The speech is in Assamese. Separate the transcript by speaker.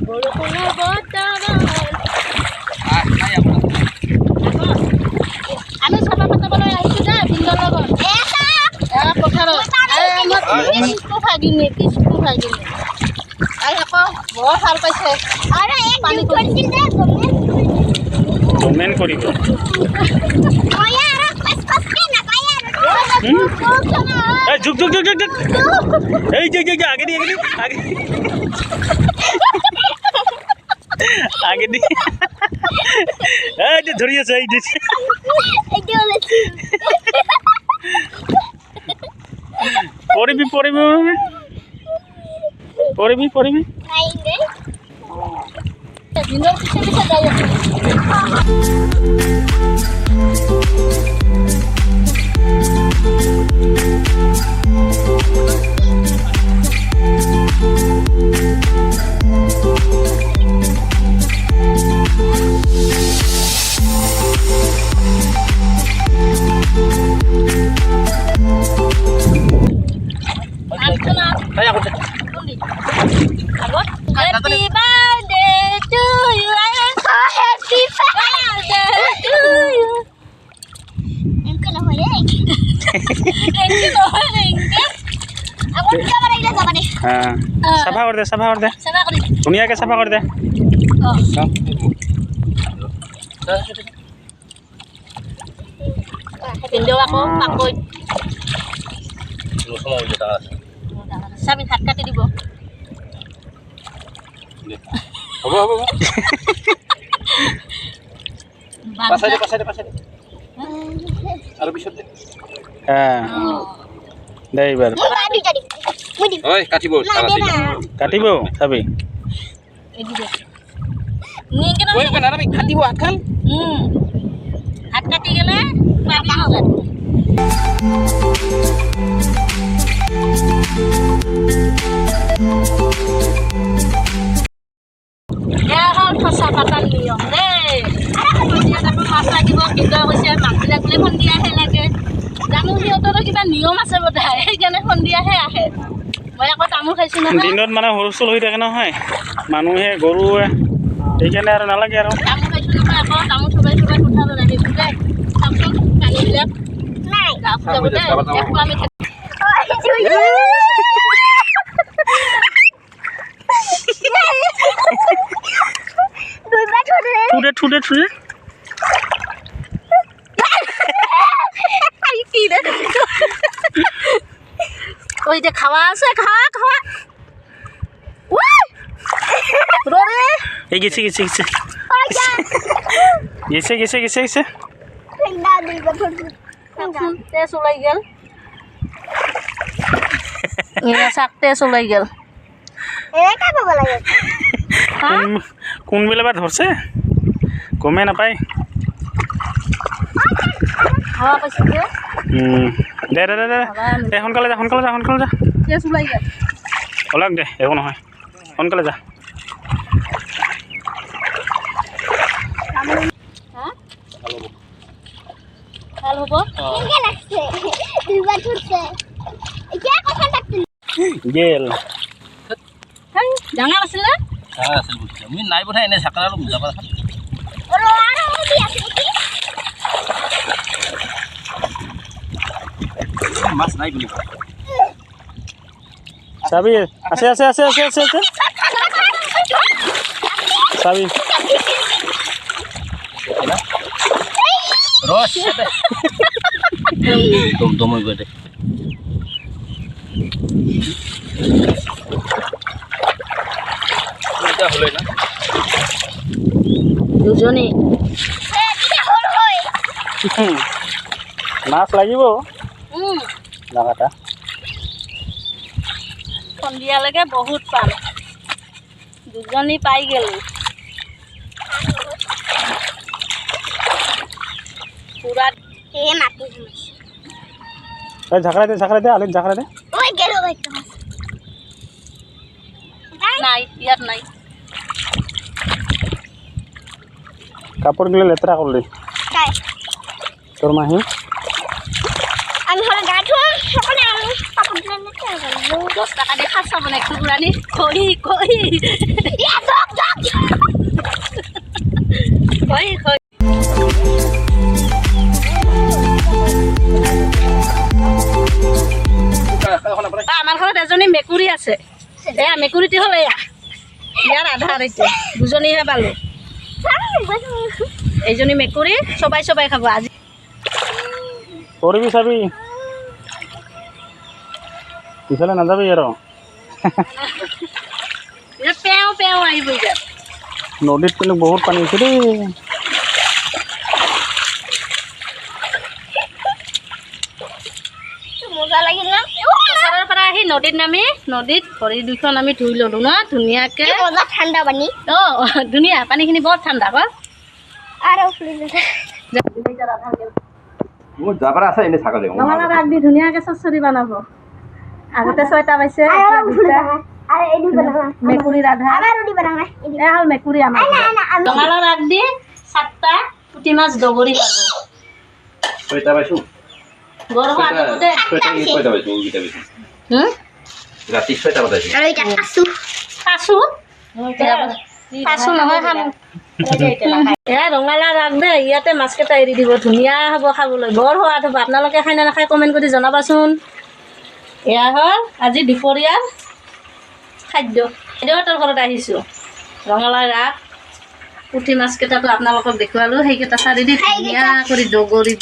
Speaker 1: বৰষুণৰ বতৰত আমি চাবা পাতাবলৈ আহিছোঁ যে ভিন্দৰ লগত পথাৰত কিস্কু ভাগিনি আৰু আকৌ বৰ ভাল পাইছে পানী
Speaker 2: কমেণ্ট কৰিব যুগ যুগ যুগ যুগ এই যে আগে দি আগে দি এই যে ধৰি আছে এই যে পড়বি
Speaker 1: ভিন্দৰ পিছে পিছে যাই আছে Happy birthday to you. I'm so happy birthday to you. Em cứ nói đấy. Em cứ nói đấy. Aku tidak ada ide sama nih.
Speaker 2: Sabar kor deh.
Speaker 1: Sabar kor.
Speaker 2: Dunia ke sabar kor deh.
Speaker 1: Oh. Pindah aku pakoi. Sabi hat kati dibo.
Speaker 2: Apa. Pasai deh. Aru bisut deh. Dai bar. Oi, katibo. Katibo, sabi.
Speaker 1: Ni kena.
Speaker 2: Oi, kan arabi katibo akal.
Speaker 1: Hat kati gele, papi hogat. Ya hal kesempatan niom deh. Dia dapat masa juga kita masih makin lagi pun dia lagi. Jangan dia tuh kita niom masih berdaya. Jangan pun dia মই আকৌ তামোল খাইছোঁ নহয়
Speaker 2: দিনত মানে হুলস্থুল হৈ থাকে নহয় মানুহে গৰুৱে সেইকাৰণে আৰু নালাগে আৰু
Speaker 1: তামোল খাইছোঁ নহয় আকৌ তামোল চবাই পঠাব আহিছোঁ যে চাওকচোন কালিবিলাক নাই গাঁও যাবলৈ একো আমি ঠুৰে কি দে ওই যে খাওয়া আছে খাওয়া
Speaker 2: এই গেছে
Speaker 1: তেজ ওলাই গেল তেজ ওলাই গেল
Speaker 2: কোনবেলা বা ধরছে গমে নাপায়
Speaker 1: হাওয়া পাইছে
Speaker 2: দে সোনকালে যা
Speaker 1: তেজ ওলাই গেল
Speaker 2: ওলাক দে একো নহয় সোনকালে যা
Speaker 1: ভাল হ'ব
Speaker 2: গেল
Speaker 1: ডাঙৰ আছিল নে
Speaker 2: আমি নাই পঠাই এনে চাকৰা বুজাব মাছ নাই বুলি চাবি আছে চাবি রস দম গদে এটা হলে না
Speaker 1: দুজনী
Speaker 2: মাছ লাগিব লাগাটা
Speaker 1: সন্ধিয়ালৈকে বহুত পাম দুজনী পাই গেলো পুরা মাটি
Speaker 2: ঝাকড়া দে আলিত ঝাকড়া দে
Speaker 1: নাই ইয়াত নাই
Speaker 2: কাপড় গুলো লেতরা করলি তোর মাহি
Speaker 3: আমি হলে গা ধুম সকালে আমি কাপড় দিলে
Speaker 1: 10 টাকা দিয়ে খাচ্ছা বনাই কুকুরানি কই হয় হয় আমাৰ ঘৰত এজনী মেকুৰী আছে এয়া মেকুৰীটো হ'ল এয়া ইয়াৰ আধাৰ এতিয়া দুজনীহে পালোঁ এইজনী মেকুৰী চবাই চবাই খাব আজি
Speaker 2: কৰিবি চাবি পিছলৈ নাযাবি আৰু
Speaker 1: পেও পেও আহিব এতিয়া
Speaker 2: নদীত কিন্তু বহুত পানী হৈছে দেই
Speaker 3: মজা লাগিল না
Speaker 1: পথাৰৰ পৰা আহি নদীত নামি নদীত ভৰি দুখন আমি ধুই ল'লোঁ ন ধুনীয়াকৈ
Speaker 3: কি মজা ঠাণ্ডা পানী
Speaker 1: অঁ ধুনীয়া পানীখিনি বৰ ঠাণ্ডা আকৌ
Speaker 3: আৰু ফুলি
Speaker 4: মোৰ যাবাৰ আছে এনে ছাগলী
Speaker 1: ৰঙালাও আগ দি ধুনীয়াকৈ চচৰি বনাব আগতে 6টা পাইছে মেকুৰীৰ আধা এয়া হ'ল মেকুৰী আমাৰ ৰঙালাও আগ দি 7টা পুঠি মাছ দগৰি পাব
Speaker 4: ছয়টা পাইছোঁ
Speaker 1: গৰম আলুতে
Speaker 4: ছয়টা পাইছোঁ এইকেইটা পাইছোঁ ৰাতি 6টা বজাইছোঁ
Speaker 3: আৰু এটা কাচু
Speaker 1: কাচু কাচু নহয় খাম এয়া ৰঙালাও আগ দে ইয়াতে মাছকেইটা এৰি দিব ধুনীয়া হ'ব খাবলৈ বৰ সোৱাদ হ'ব আপোনালোকে খাই নে নাখায় কমেণ্ট কৰি জনাবাচোন এয়া হ'ল আজি দুপৰীয়াৰ খাদ্য বাইদেউহঁতৰ ঘৰত আহিছোঁ ৰঙালাও আগ পুঠি মাছকেইটাতো আপোনালোকক দেখুৱালোঁ সেইকেইটা চাৰি দি ধুনীয়া কৰি দগৰি